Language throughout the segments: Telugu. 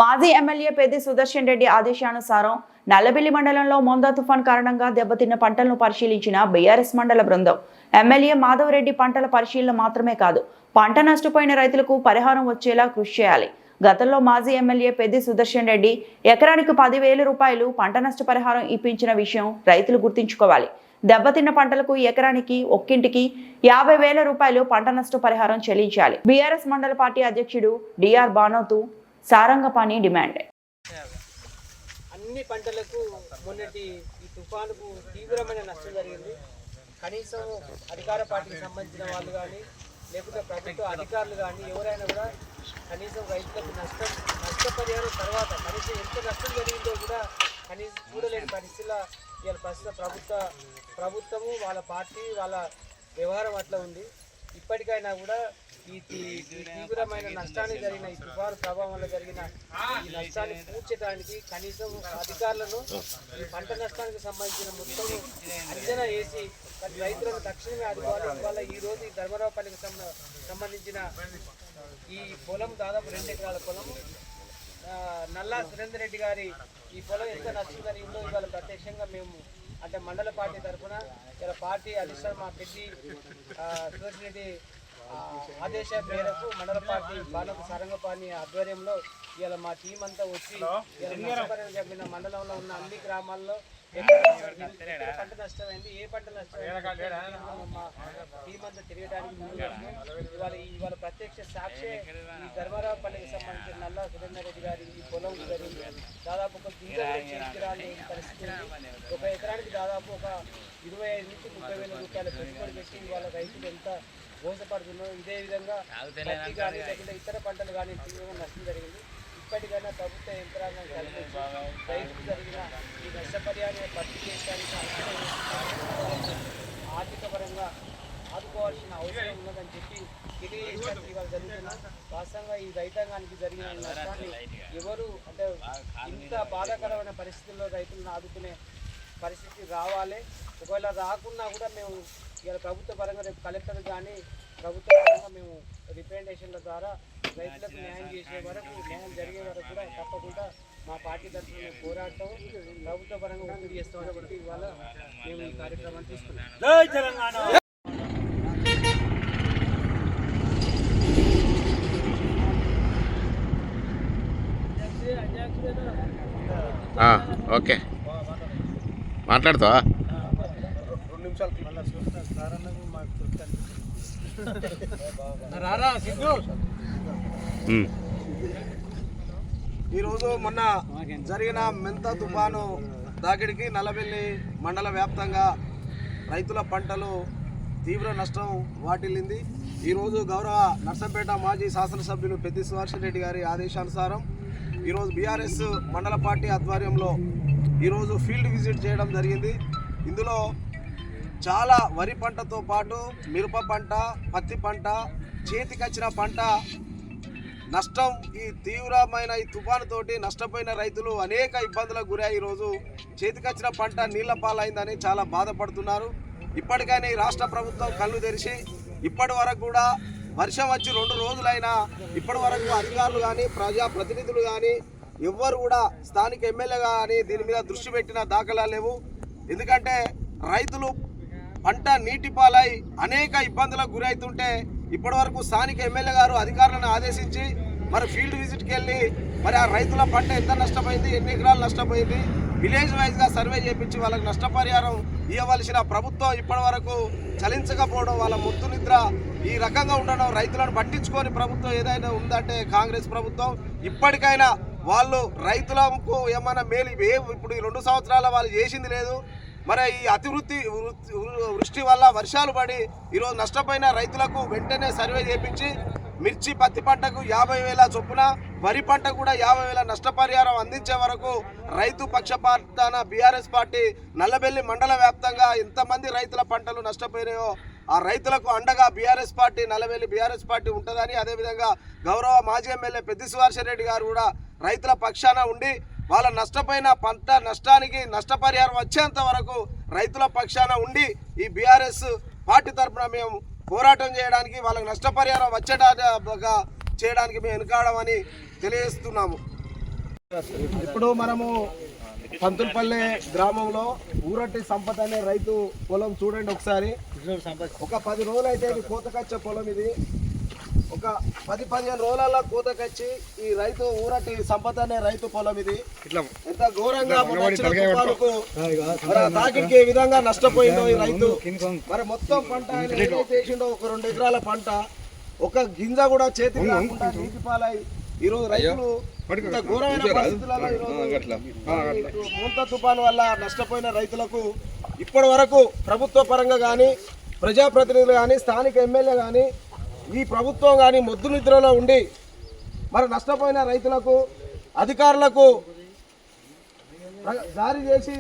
మాజీ ఎమ్మెల్యే పెద్ది సుదర్శన్ రెడ్డి ఆదేశానుసారం నల్లబెల్లి మండలంలో మోందా తుఫాన్ కారణంగా దెబ్బతిన్న పంటలను పరిశీలించిన బీఆర్ఎస్ మండల బృందం ఎమ్మెల్యే మాధవరెడ్డి పంటల పరిశీలన మాత్రమే కాదు, పంట నష్టపోయిన రైతులకు పరిహారం వచ్చేలా కృషి చేయాలి. గతంలో మాజీ ఎమ్మెల్యే పెద్ది సుదర్శన్ రెడ్డి ఎకరానికి 10,000 రూపాయలు పంట నష్టపరిహారం ఇప్పించిన విషయం రైతులు గుర్తుంచుకోవాలి. దెబ్బతిన్న పంటలకు ఎకరానికి ఒక్కింటికి 50,000 రూపాయలు పంట నష్టపరిహారం చెల్లించాలి. బీఆర్ఎస్ మండల పార్టీ అధ్యక్షుడు డిఆర్ బానోతు సారంగపాణి డిమాండ్. అన్ని పంటలకు మొన్నటి ఈ తుఫానుకు తీవ్రమైన నష్టం జరిగింది. కనీసం అధికార పార్టీకి సంబంధించిన వాళ్ళు కానీ లేకపోతే ప్రభుత్వ అధికారులు కానీ ఎవరైనా కూడా కనీసం రైతులకు నష్టపరిహారం తర్వాత కనీసం ఎంత నష్టం జరిగిందో కూడా కనీసం చూడలేని పరిస్థితిలో ఇవాళ ప్రస్తుత ప్రభుత్వము వాళ్ళ పార్టీ వాళ్ళ వ్యవహారం అట్లా ఉంది. ఇప్పటికైనా కూడా ఈ తీవ్రమైన నష్టానికి జరిగిన ఈ తుఫాను ప్రభావం వల్ల జరిగిన ఈ నష్టాన్ని పూడ్చడానికి కనీసం అధికారులను ఈ పంట నష్టానికి సంబంధించిన మొత్తం అంచనా వేసి రైతులను తక్షణమే ఆదుకోవాలి. ఇవాళ ఈ రోజు ఈ ధర్మరావుపల్లికి సంబంధించిన ఈ పొలం దాదాపు 2 ఎకరాల పొలం నల్లా సురేందర్ రెడ్డి గారి ఈ పొలం ఎంత నష్టం జరిగిందో ఇవాళ ప్రత్యక్షంగా మేము అంటే మండల పార్టీ తరఫున ఇలా పార్టీ అధిష్టానం మా పెద్ది సుదర్శన్ రెడ్డి ఆదేశాల మేరకు మండల పార్టీ బాలక సారంగపాణి ఆధ్వర్యంలో ఇవాళ మా టీం అంతా వచ్చి చెప్పిన మండలంలో ఉన్న అన్ని గ్రామాల్లో పంట నష్టమైంది, ఏ పంట నష్టమైంది మా టీం అంతా తిరగడానికి ఇవాళ ప్రత్యక్ష సాక్షి ఈ ధర్మరావుపల్లికి సంబంధించిన నల్లా సురేందర్ రెడ్డి గారి ఈ పొలం జరిగింది. దాదాపు ఒక గింజరాని పరిస్థితి ఉంది. ఒక ఎకరానికి దాదాపు ఒక 25,000 నుంచి 30,000 రూపాయల పెట్టుబడి పెట్టి ఇవాళ రైతులు ఎంత మోసపడుతున్నారు. ఇదే విధంగా పత్తి కానీ లేకుంటే ఇతర పంటలు కానీ తీవ్రంగా నష్టం జరిగింది. ఇప్పటికైనా ప్రభుత్వ యంత్రాంగం కలిసి రైతుకు జరిగిన ఈ నష్టపరిహారాన్ని భర్తీ చేయడానికి ఆర్థిక పరంగా ఆదుకోవాల్సిన అవసరం ఉన్నదని చెప్పి తెలియజేయడానికి ఇవాళ జరుగుతున్న వాస్తవంగా ఈ రైతాంగానికి జరిగిన నష్టాన్ని ఎవరు అంటే ఇంత బాధాకరమైన పరిస్థితుల్లో రైతులను ఆదుకునే పరిస్థితి రావాలి. ఒకవేళ రాకున్నా కూడా మేము ఇవాళ ప్రభుత్వ పరంగా రేపు కలెక్టర్ కానీ ప్రభుత్వ పరంగా మేము రిప్రజెంటేషన్ల ద్వారా రైతులకు న్యాయం చేసే వరకు న్యాయం జరిగే వరకు కూడా తప్పకుండా మా పార్టీ తరఫున మేము పోరాటం ప్రభుత్వ పరంగా ఒత్తిడి చేస్తామని చెప్పి ఇవాళ మేము ఈ కార్యక్రమాన్ని తీసుకున్నాం. ఓకే మాట్లాడతావా? 2 నిమిషాలు ఈరోజు మొన్న జరిగిన మెంత తుఫాను దాకిడికి నల్లబెల్లి మండల వ్యాప్తంగా రైతుల పంటలు తీవ్ర నష్టం వాటిల్లింది. ఈరోజు గౌరవ నర్సంపేట మాజీ శాసనసభ్యులు పెద్ది సుదర్శన్ రెడ్డి గారి ఆదేశానుసారం ఈరోజు బీఆర్ఎస్ మండల పార్టీ ఆధ్వర్యంలో ఈరోజు ఫీల్డ్ విజిట్ చేయడం జరిగింది. ఇందులో చాలా వరి పంటతో పాటు మిరప పంట, పత్తి పంట, చేతికొచ్చిన పంట నష్టం ఈ తీవ్రమైన ఈ తుఫానుతోటి నష్టపోయిన రైతులు అనేక ఇబ్బందులకు గురై ఈరోజు చేతికొచ్చిన పంట నీళ్ల పాలైందని చాలా బాధపడుతున్నారు. ఇప్పటికైనా ఈ రాష్ట్ర ప్రభుత్వం కళ్ళు తెరిచి ఇప్పటి వరకు కూడా వర్షం వచ్చి 2 రోజులైనా ఇప్పటి వరకు అధికారులు కానీ ప్రజాప్రతినిధులు కానీ ఎవ్వరు కూడా స్థానిక ఎమ్మెల్యే కానీ దీని మీద దృష్టి పెట్టిన దాఖలా లేవు. ఎందుకంటే రైతులు పంట నీటి పాలై అనేక ఇబ్బందులకు గురవుతుంటే ఇప్పటి వరకు స్థానిక ఎమ్మెల్యే గారు అధికారులను ఆదేశించి మరి ఫీల్డ్ విజిట్కి వెళ్ళి మరి ఆ రైతుల పంట ఎంత నష్టపోయింది, ఎన్ని ఎకరాలు నష్టపోయింది, విలేజ్ వైజ్గా సర్వే చేయించి వాళ్ళకి నష్టపరిహారం ఇవ్వవలసిన ప్రభుత్వం ఇప్పటి వరకు చలించకపోవడం, వాళ్ళ మొత్తు నిద్ర ఈ రకంగా ఉండడం, రైతులను పట్టించుకొని ప్రభుత్వం ఏదైనా ఉందంటే కాంగ్రెస్ ప్రభుత్వం ఇప్పటికైనా వాళ్ళు రైతులకు ఏమైనా మేలు ఇప్పుడు ఈ 2 సంవత్సరాల వాళ్ళు చేసింది లేదు. మరి ఈ వృష్టి వల్ల వర్షాలు పడి ఈరోజు నష్టపోయిన రైతులకు వెంటనే సర్వే చేయించి మిర్చి పత్తి పంటకు 50,000 చొప్పున, వరి పంట కూడా 50,000 నష్టపరిహారం అందించే వరకు రైతు పక్షపాతాన బీఆర్ఎస్ పార్టీ నల్లబెల్లి మండల వ్యాప్తంగా ఎంతమంది రైతుల పంటలు నష్టపోయినాయో ఆ రైతులకు అండగా BRS party Nallabelli BRS party ఉంటుందని, అదేవిధంగా గౌరవ మాజీ ఎమ్మెల్యే పెద్ది సుదర్శన్ రెడ్డి గారు కూడా రైతుల పక్షాన ఉండి వాళ్ళ నష్టపోయిన పంట నష్టానికి నష్టపరిహారం వచ్చేంత వరకు రైతుల పక్షాన ఉండి ఈ బీఆర్ఎస్ పార్టీ తరఫున మేము పోరాటం చేయడానికి, వాళ్ళకి నష్టపరిహారం వచ్చేటట్టుగా చేయడానికి మేము వెనుకాడమని తెలియజేస్తున్నాము. ఇప్పుడు మనము పంతులపల్లె గ్రామంలో ఊరటి సంపద అనే రైతు పొలం చూడండి ఒకసారి. ఒక 10 రోజులు అయితే ఇది కోతకొచ్చే పొలం. ఇది ఒక 10-15 రోజులలో కోతకొచ్చి ఈ రైతు ఊరటి సంపద అనే రైతు పొలం. ఇది ఎంత ఘోరంగా తాకిడికి ఏ విధంగా నష్టపోయిందో ఈ రైతు. మరి మొత్తం పంట ఆయన ఏదైతే చేసిండో ఒక 2 ఎకరాల పంట ఒక గింజ కూడా చేతికి రాకుండా నీటి పాలై ఈరోజు రైతులు ఇంత ఘోరమైన పరిస్థితులలో ముంత తుఫాను వల్ల నష్టపోయిన రైతులకు ఇప్పటి వరకు ప్రభుత్వ పరంగా కానీ ప్రజాప్రతినిధులు కానీ స్థానిక ఎమ్మెల్యే కానీ ఈ ప్రభుత్వం కానీ మొద్దు నిద్రలో ఉండి మరి నష్టపోయిన రైతులకు అధికారులకు జారీ చేసి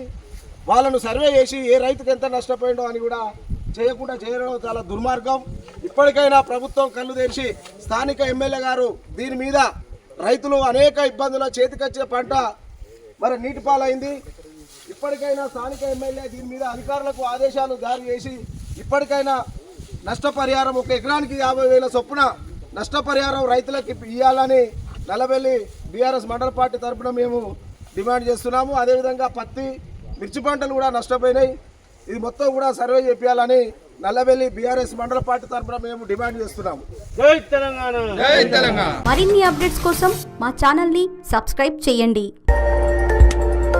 వాళ్ళను సర్వే చేసి ఏ రైతుకు ఎంత నష్టపోయిందో అని కూడా చేయకుండా చేయడం చాలా దుర్మార్గం. ఇప్పటికైనా ప్రభుత్వం కళ్ళు తెరిచి స్థానిక ఎమ్మెల్యే గారు దీని మీద రైతులు అనేక ఇబ్బందుల చేతికొచ్చే పంట మరి నీటి పాలైంది. ఇప్పటికైనా స్థానిక ఎమ్మెల్యే దీని మీద అధికారులకు ఆదేశాలు జారీ చేసి ఇప్పటికైనా నష్టపరిహారం 1 ఎకరానికి 50,000 చొప్పున నష్టపరిహారం రైతులకు ఇవ్వాలని నల్లబెల్లి బీఆర్ఎస్ మండల పార్టీ తరఫున మేము డిమాండ్ చేస్తున్నాము. అదేవిధంగా పత్తి మిర్చి పంటలు కూడా నష్టపోయినాయి. ఇది మొత్తం కూడా సర్వే చేయాలని నల్లబెల్లి బీఆర్ఎస్ మండల పార్టీ తరఫున మేము డిమాండ్ చేస్తున్నాము. జై తెలంగాణ. జై తెలంగాణ. మరిన్ని అప్డేట్స్ కోసం మా ఛానల్ని సబ్స్క్రైబ్ చేయండి.